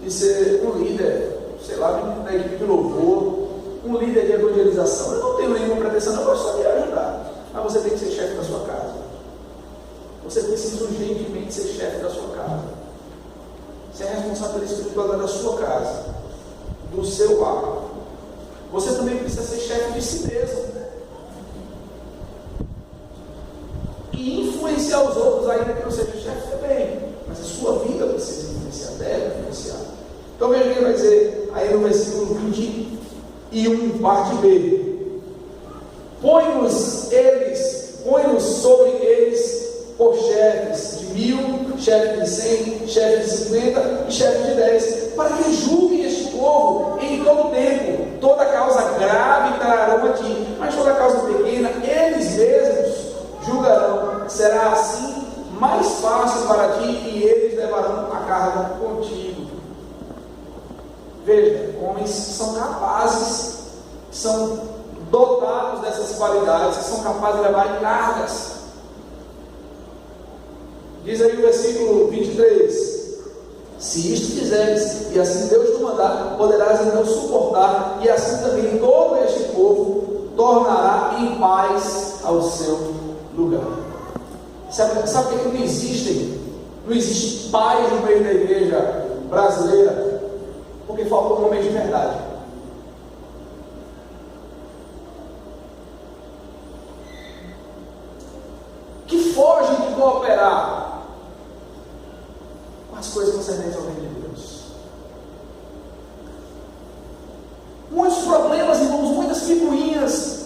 de ser um líder, sei lá, da equipe de louvor, um líder de evangelização. Eu não tenho nenhuma pretensão, não, eu só quero ajudar. Mas você tem que ser chefe da sua casa. Você precisa urgentemente ser chefe da sua casa. Você é responsável pela espiritualidade da sua casa, do seu lar. Você também precisa ser chefe de si mesmo. E influenciar os outros, ainda que não seja chefe também. Mas a sua vida precisa influenciar, deve influenciar. Então veja o que vai dizer aí no versículo 21, parte B. Põe-nos sobre eles por chefes de 1000, chefes de 100, chefes de 50 e chefes de 10, para que julguem este povo em todo tempo. Toda causa grave trarão a ti, mas toda causa pequena, eles mesmos julgarão. Será assim mais fácil para ti e eles levarão a carga contigo. Veja, homens que são capazes, são dotados dessas qualidades, que são capazes de levar cargas. Diz aí o versículo 23: se isto fizeres, e assim Deus te mandar, poderás então suportar, e assim também todo este povo tornará em paz ao seu lugar. Sabe por que não existe paz no meio da igreja brasileira? Porque faltou homens de verdade. Que fogem de cooperar com as coisas concernentes ao reino de Deus. Muitos problemas, irmãos, muitas picuinhas.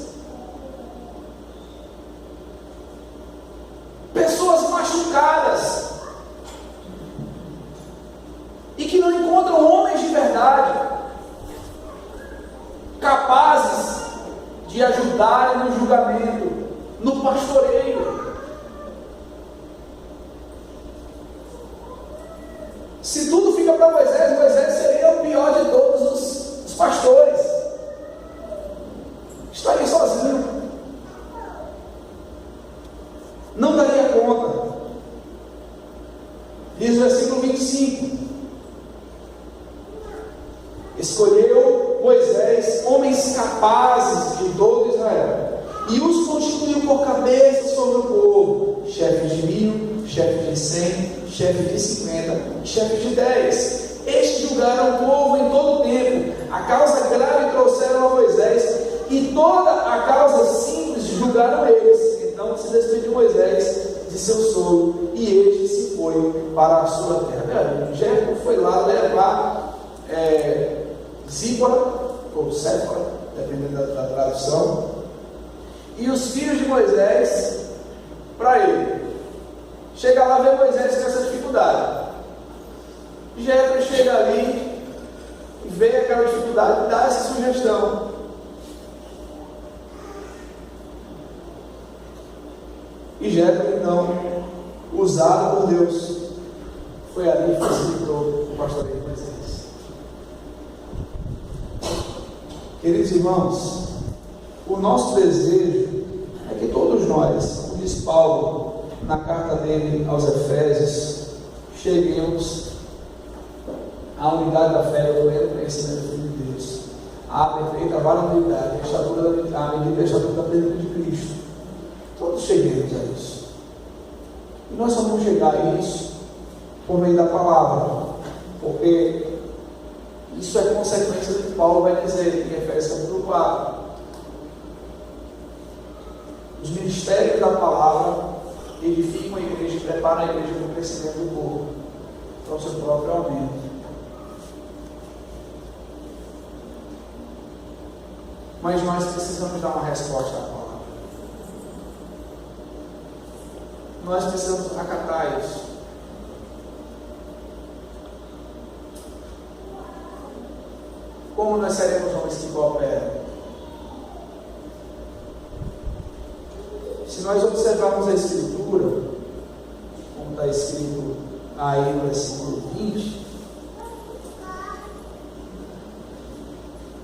Pessoas machucadas e que não encontram homens de verdade capazes de ajudarem no julgamento, no pastoreio. Se tudo fica para Moisés seria o pior de todos os pastores. Estaria sozinho. Não daria conta. Diz o versículo 25: escolheu Moisés homens capazes de todo Israel e os constituiu por cabeça sobre o povo, chefes de 1000, chefes de 100, chefes de 50, chefes de 10. Estes julgaram o povo em todo o tempo. A causa grave trouxeram a Moisés, e toda a causa simples julgaram eles. Então se despediu Moisés de seu sogro, e este se foi para a sua terra. Jetro foi lá levar Zípora, ou Séfora, dependendo da tradução, e os filhos de Moisés para ele. Chega lá, vê Moisés com essa dificuldade. Jetro chega ali, vê aquela dificuldade, dá essa sugestão. E Jetro, então, usado por Deus, foi ali e facilitou o pastoreio de Moisés. Queridos irmãos, o nosso desejo é que todos nós, como diz Paulo na carta dele aos Efésios, cheguemos à unidade da fé, ao pleno conhecimento do Filho de Deus, à perfeita varonilidade, à medida da estatura da plenitude de Cristo. Todos cheguemos a isso. E nós só vamos chegar a isso por meio da palavra, porque isso é consequência do que Paulo vai dizer em Efésios capítulo 4. Os ministérios da palavra edificam a igreja e preparam a igreja para o crescimento do povo, para o seu próprio aumento. Mas nós precisamos dar uma resposta à palavra. Nós precisamos acatar isso. Como nós seremos homens que cooperam? Se nós observarmos a Escritura, como está escrito aí no versículo 20,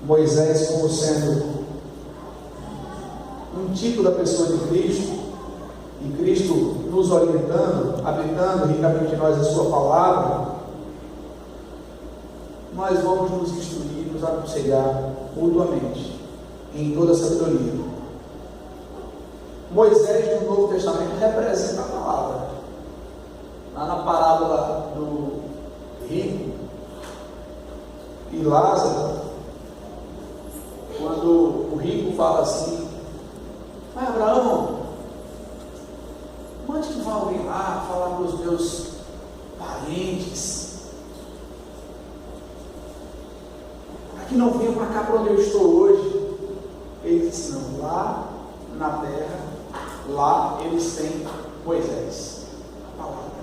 Moisés como sendo um tipo da pessoa de Cristo, e Cristo nos orientando, habitando ricamente em nós a sua palavra, nós vamos nos instruir, nos aconselhar mutuamente, em toda a sabedoria. Moisés no Novo Testamento representa a palavra. Lá na parábola do rico e Lázaro, quando o rico fala assim: mas Abraão, mande que vá alguém lá falar com os meus parentes, para que não venham para cá para onde eu estou hoje. Ele disse: não, lá na terra, lá eles têm Moisés, a palavra.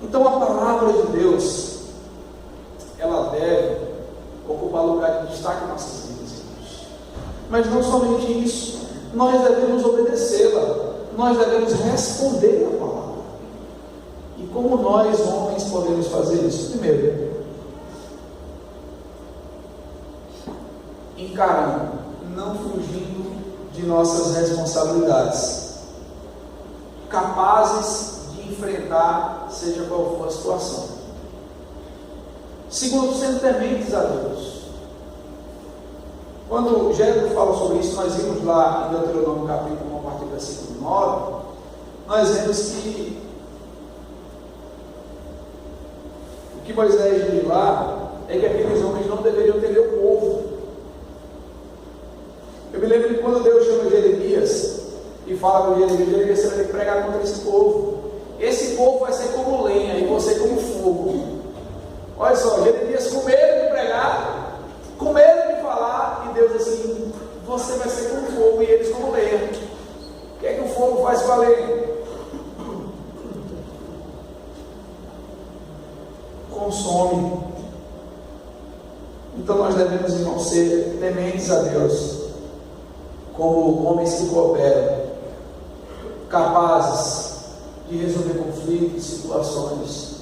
Então a palavra de Deus, ela deve ocupar lugar de destaque em nossas vidas, irmãos. Mas não somente isso, nós devemos obedecê-la, nós devemos responder à palavra. E como nós, homens, podemos fazer isso? Primeiro, encarando, não fugindo de nossas responsabilidades, capazes de enfrentar, seja qual for a situação. Segundo, sendo tementes a Deus. Quando Jetro fala sobre isso, nós vimos lá em Deuteronômio capítulo 1, a partir do versículo 9, nós vemos que o que Moisés diz lá é que aqueles homens não deveriam temer o povo. Eu me lembro que quando Deus chama Jeremias e fala com Jeremias, você vai ter que pregar contra esse povo. Esse povo vai ser como lenha e você como fogo. Olha só, Jeremias com medo de pregar, com medo de falar, e Deus assim: você vai ser como fogo e eles como lenha. O que é que o fogo faz com a lenha? Consome. Então nós devemos, irmãos, ser tementes a Deus, como homens que cooperam, capazes de resolver conflitos, situações,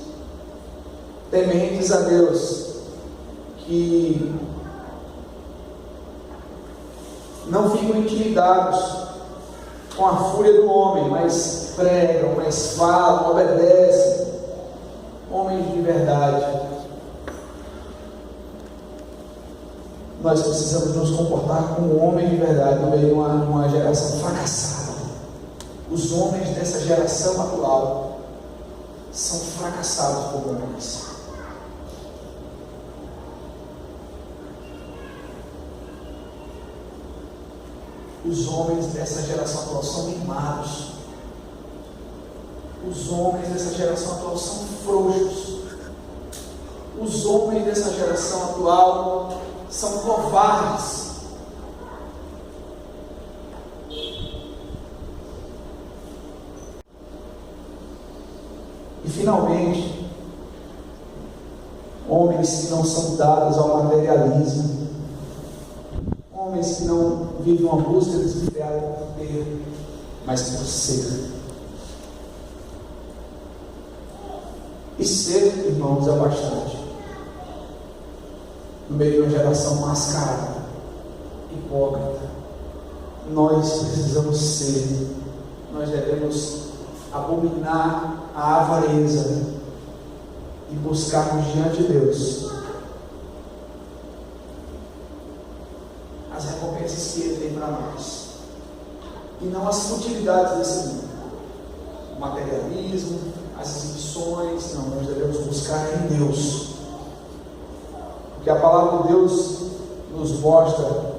tementes a Deus, que não ficam intimidados com a fúria do homem, mas pregam, mas falam, obedecem, homens de verdade. Nós precisamos nos comportar como homens de verdade no meio de uma geração fracassada. Os homens dessa geração atual são fracassados como homens. Os homens dessa geração atual são mimados. Os homens dessa geração atual são frouxos. Os homens dessa geração atual são covardes. E finalmente, homens que não são dados ao materialismo, homens que não vivem uma busca desviada por ter, mas por ser. E ser, irmãos, é bastante. No meio de uma geração mascarada, hipócrita, nós precisamos ser, nós devemos abominar a avareza e buscarmos diante de Deus as recompensas que Ele tem para nós, e não as futilidades desse mundo, o materialismo, as exibições. Não, nós devemos buscar em Deus, porque a palavra de Deus nos mostra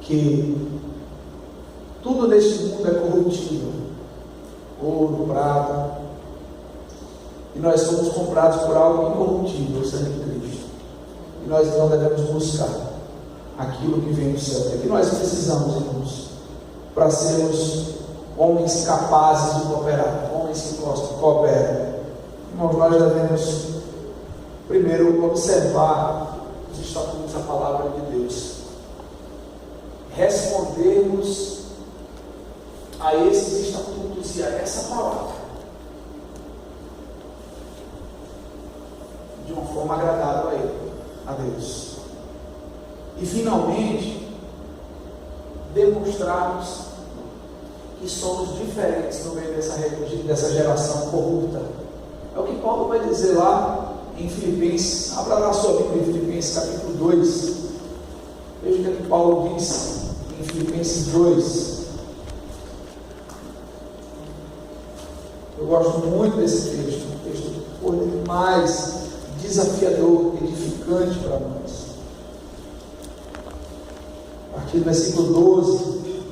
que tudo neste mundo é corruptível, ouro, prata, e nós somos comprados por algo incorruptível, o sangue de Cristo. E nós não devemos buscar aquilo que vem do céu. É que nós precisamos, irmãos, para sermos homens capazes de cooperar, homens que cooperam. Irmãos, nós devemos primeiro observar os estatutos da palavra de Deus, respondermos a esses estatutos e a essa palavra de uma forma agradável a Ele, a Deus. E finalmente, demonstrarmos que somos diferentes no meio dessa geração corrupta. É o que Paulo vai dizer lá em Filipenses. Abra lá sua Bíblia em Filipenses capítulo 2. Veja o que Paulo diz em Filipenses 2. Eu gosto muito desse texto, um texto por demais desafiador, edificante para nós. A partir do versículo 12,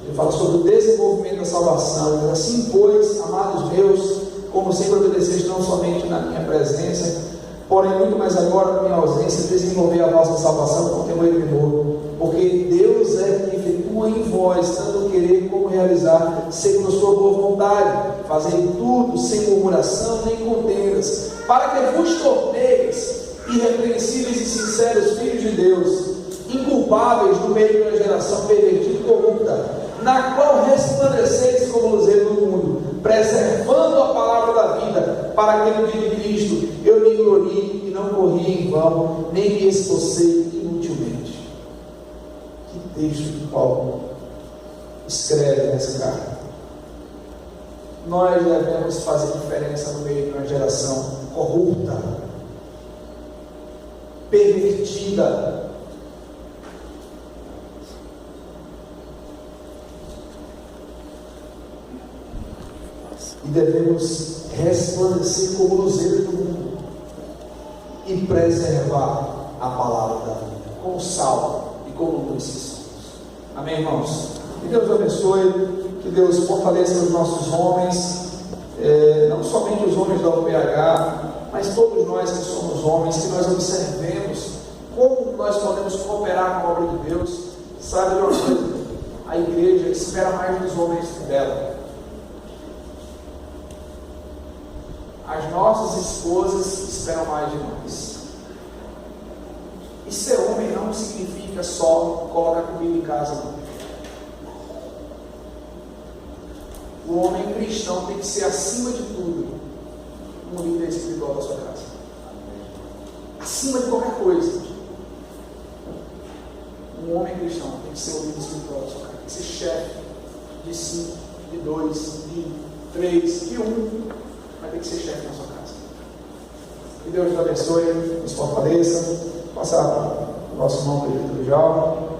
ele fala sobre o desenvolvimento da salvação. Mas assim, pois, amados meus, como sempre obedeceste não somente na minha presença, porém muito mais agora na minha ausência, desenvolver a vossa salvação com temor e temor, porque Deus é que efetua em vós tanto querer como realizar, segundo a sua boa vontade, fazendo tudo sem murmuração nem contendas, para que vos torneis irrepreensíveis e sinceros filhos de Deus, inculpáveis no meio de uma geração pervertida e corrupta, na qual resplandeceis como luzeiro no mundo, preservando a palavra da vida, para que no dia de Cristo eu me glorie e não corri em vão, nem me esforcei inutilmente. Que texto que Paulo escreve nessa carta. Nós devemos fazer diferença no meio de uma geração corrupta, pervertida. E devemos resplandecer como luzeiro do mundo e preservar a palavra da vida, com sal e com luz que somos. Amém, irmãos? Que Deus abençoe, que Deus fortaleça os nossos homens, não somente os homens da UPH, mas todos nós que somos homens, que nós observemos como nós podemos cooperar com a obra de Deus. Sabe de uma coisa? A igreja espera mais dos homens dela. As nossas esposas esperam mais de nós. E ser homem não significa só colocar comida em casa, não. O homem cristão tem que ser, acima de tudo, um líder espiritual da sua casa. Acima de qualquer coisa. Um homem cristão tem que ser um líder espiritual da sua casa. Tem que ser chefe de 5, de 2, de 3, de 1. Mas tem que ser chefe na sua casa. Que Deus nos abençoe, nos fortaleça. Passar para o nosso irmão Pedro Jal.